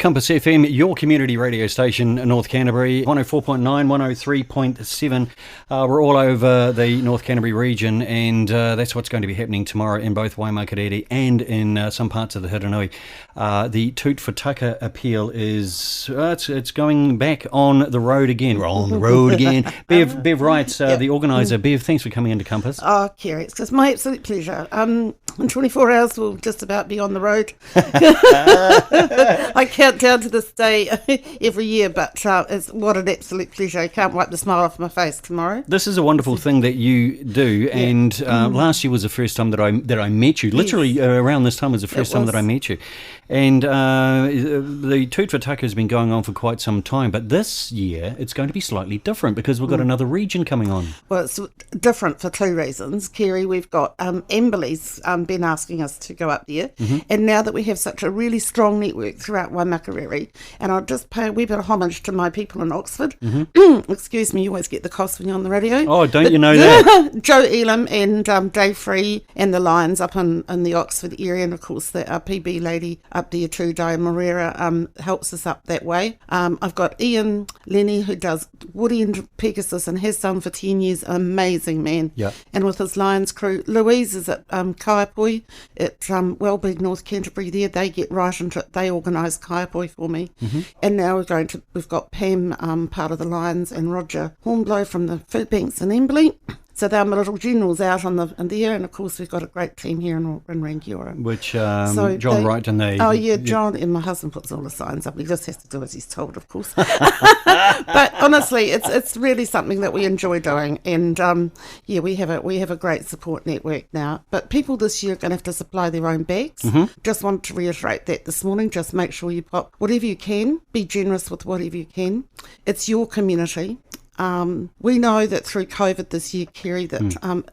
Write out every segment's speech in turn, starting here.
Compass FM, your community radio station in North Canterbury, 104.9, 103.7. We're all over the North Canterbury region, and that's what's going to be happening tomorrow in both Waimakariri and in some parts of the Hiranui. The Toot for Tucker appeal is it's going back on the road again. We're on the road again. Bev Wright, the organiser. Bev, thanks for coming into Compass. Oh, Kerry, it's my absolute pleasure. In 24 hours, we'll just about be on the road. I count down to this day every year, but it's what an absolute pleasure. I can't wipe the smile off my face tomorrow. This is a wonderful thing that you do, and last year was the first time that I met you. Literally around this time was the first time that I met you. And the Toot for Tucker has been going on for quite some time, but this year it's going to be slightly different because we've got another region coming on. Well, it's different for two reasons, Kerry. We've got Amberley's been asking us to go up there, and now that we have such a really strong network throughout Waimakariri, and I'll just pay a wee bit of homage to my people in Oxford. Excuse me, you always get the cost when you're on the radio. Oh, don't you know that? Joe Elam and Dave Free and the Lions up in the Oxford area, and of course the PB lady up there too, Diane Morera, helps us up that way. I've got Ian Lenny, who does Woody and Pegasus and has done for 10 years, amazing man. Yeah. And with his Lions crew. Louise is at Kaiapoi at Wellbeing North Canterbury there. They get right into it. They organise Kaiapoi for me. And now we've got Pam, part of the Lions, and Roger Hornblow from the Food Banks in Embley. So they're my little generals out in there, and of course we've got a great team here in Rangiora. Which John Wright and they... Oh yeah, John, and my husband puts all the signs up. He just has to do as he's told, of course. But honestly, it's really something that we enjoy doing, and we have a great support network now. But people this year are going to have to supply their own bags. Just want to reiterate that this morning. Just make sure you pop whatever you can. Be generous with whatever you can. It's your community. We know that through COVID this year, Kerry, that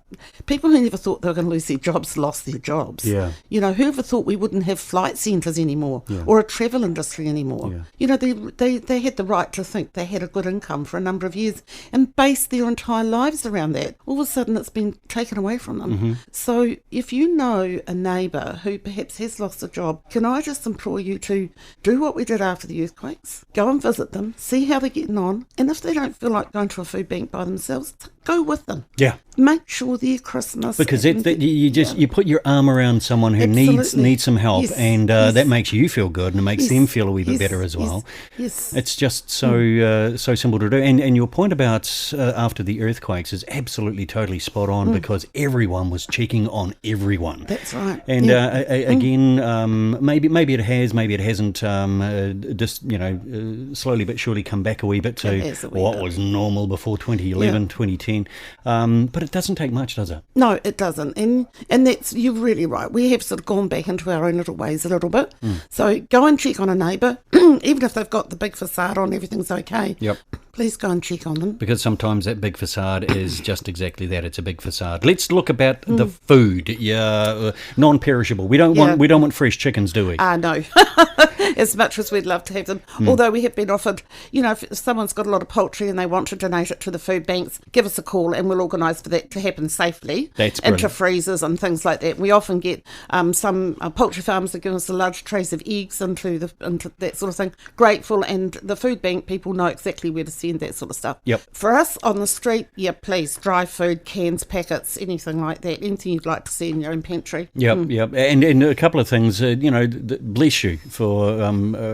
people who never thought they were going to lose their jobs lost their jobs. Yeah. You know, whoever thought we wouldn't have flight centres anymore or a travel industry anymore? Yeah. You know, they had the right to think they had a good income for a number of years and based their entire lives around that. All of a sudden it's been taken away from them. So if you know a neighbour who perhaps has lost a job, can I just implore you to do what we did after the earthquakes? Go and visit them, see how they're getting on, and if they don't feel like going to a food bank by themselves, go with them. Yeah. Make sure their Christmas... Because you put your arm around someone who needs some help, and that makes you feel good, and it makes them feel a wee bit better as well. Yes. It's just so simple to do. And your point about after the earthquakes is absolutely totally spot on, because everyone was checking on everyone. That's right. And again, maybe it has, maybe it hasn't, just, slowly but surely come back a wee bit to what was normal before 2011, 2010. But it doesn't take much, does it? No, it doesn't. And that's, you're really right. We have sort of gone back into our own little ways a little bit. So go and check on a neighbour, even if they've got the big facade on, everything's okay. Yep. Please go and check on them. Because sometimes that big facade is just exactly that. It's a big facade. Let's look about the food. Non-perishable. We don't want fresh chickens, do we? No. As much as we'd love to have them. Although we have been offered, if someone's got a lot of poultry and they want to donate it to the food banks, give us a call and we'll organise for that to happen safely. That's brilliant. Into freezers and things like that. We often get some poultry farms that give us the large trays of eggs into that sort of thing. Grateful, and the food bank people know exactly where to send that sort of stuff. Yep. For us on the street, please, dry food, cans, packets, anything like that, anything you'd like to see in your own pantry. Yep. And a couple of things, bless you for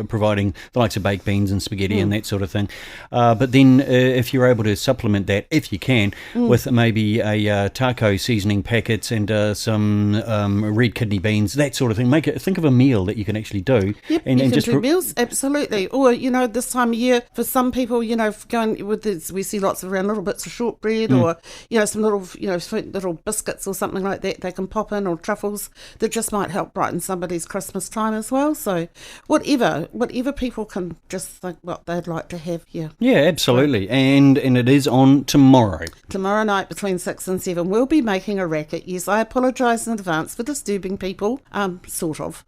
providing the likes of baked beans and spaghetti and that sort of thing. But then if you're able to supplement that, if you can, with maybe a taco seasoning packets and some red kidney beans, that sort of thing. Think of a meal that you can actually do. Yep, and you can do meals, absolutely. Or, this time of year, for some people, going with this, we see lots of around little bits of shortbread or, some little biscuits or something like that they can pop in, or truffles that just might help brighten somebody's Christmas time as well. So whatever people can just think what they'd like to have here. Yeah, absolutely. And it is on tomorrow. Tomorrow night between 6 and 7. We'll be making a racket. Yes, I apologise in advance for disturbing people. Sort of.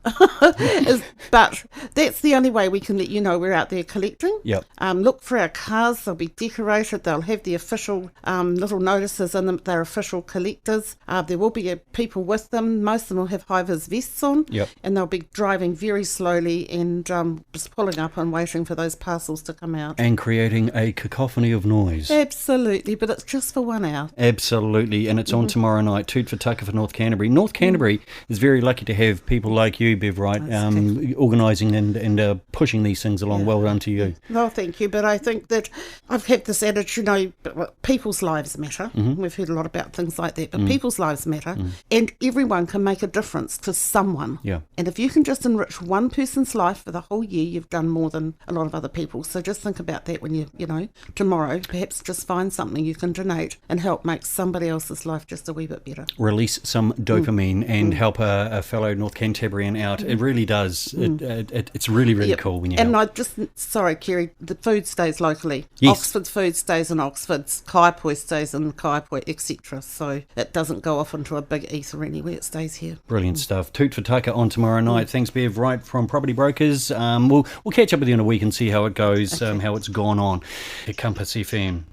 But that's the only way we can let you know we're out there collecting. Yep. Look for our card cars. They'll be decorated. They'll have the official little notices in them. They're official collectors. There will be people with them. Most of them will have high-vis vests on. Yep. And they'll be driving very slowly and just pulling up and waiting for those parcels to come out. And creating a cacophony of noise. Absolutely, but it's just for 1 hour. Absolutely, and it's on tomorrow night. Toot for Tucker for North Canterbury. North Canterbury is very lucky to have people like you, Bev Wright, organising and pushing these things along. Well done to you. Well, thank you, but I think that I've had this attitude, people's lives matter. We've heard a lot about things like that, but people's lives matter, and everyone can make a difference to someone. Yeah. And if you can just enrich one person's life for the whole year, you've done more than a lot of other people. So just think about that when tomorrow, perhaps just find something you can donate and help make somebody else's life just a wee bit better. Release some dopamine and help a fellow North Cantabrian out. It really does. It's really, really cool when you help. Sorry, Kerry, the food stays locally. Yes. Oxford's food stays in Oxford's, Kaipoi stays in Kaipoi, etc. So it doesn't go off into a big ether anywhere, it stays here. Brilliant stuff. Toot for Tucker on tomorrow night. Thanks, Bev Wright from Property Brokers. We'll catch up with you in a week and see how it goes, how it's gone on at Compass FM.